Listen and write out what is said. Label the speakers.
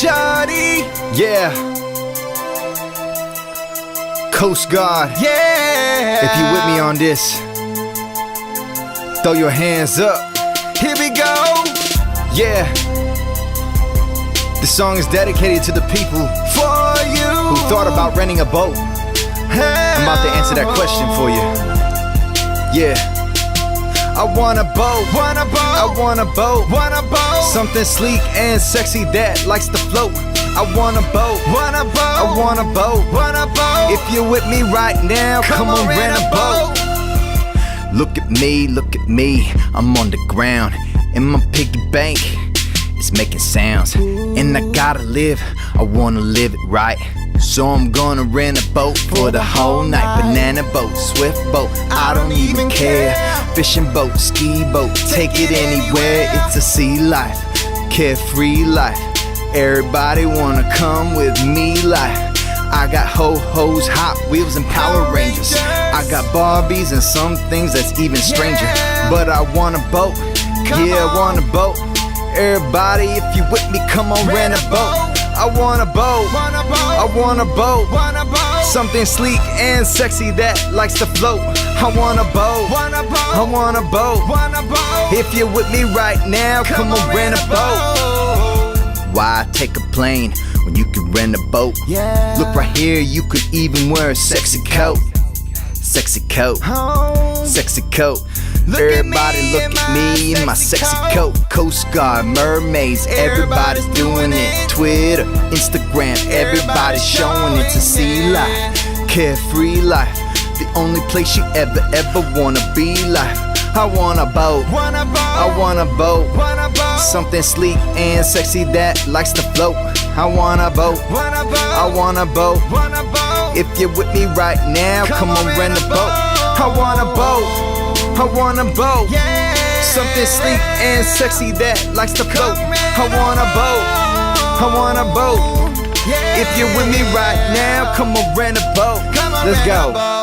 Speaker 1: Johnny,
Speaker 2: Yeah. Coast Guard,
Speaker 1: yeah.
Speaker 2: if you with me on this, throw your hands up.
Speaker 1: Here we go.
Speaker 2: Yeah. This song is dedicated to the people
Speaker 1: For you.
Speaker 2: who thought about renting a boat. I'm about to answer that question for you. Yeah. I want a boat.
Speaker 1: Want a boat.
Speaker 2: I want a boat.
Speaker 1: Want a boat.
Speaker 2: Something sleek and sexy that likes to float. I want a boat.
Speaker 1: Want a boat.
Speaker 2: I want a boat.
Speaker 1: Want a boat.
Speaker 2: If you're with me right now, come on, rent a boat. Look at me, I'm on the ground. And my piggy bank is making sounds. And I gotta live, I wanna live it right. So I'm gonna rent a boat for the whole night. Banana boat, swift boat, I don't even care. Fishing boat, ski boat, take it anywhere. It's a sea life, carefree life. Everybody wanna come with me life. I got ho-hos, Hot Wheels, and Power Rangers. I got Barbies and some things that's even stranger. But I want a boat, yeah, I want a boat. Everybody, if you with me, come on, rent a boat. I want a boat, I want a boat. Something sleek and sexy that likes to float. I want a boat, I want a boat. If you're with me right now, come on, rent a boat. Why take a plane when you can rent a boat?
Speaker 1: Yeah.
Speaker 2: Look right here, you could even wear a sexy coat. Sexy coat, sexy coat. Everybody look at me in my sexy coat. Coast Guard, mermaids, everybody's doing it. Twitter, Instagram, everybody's showing it. To sea life, carefree life, the only place you ever wanna be life. I want a boat, I want a boat. Something sleek and sexy that likes to float. I want a boat, I want a boat. If you're with me right now, come on, rent a boat. I want a boat, I want a boat. Something sleek and sexy that likes to float. I want a boat, I want a boat. If you're with me right now, come on, rent a boat. Let's go.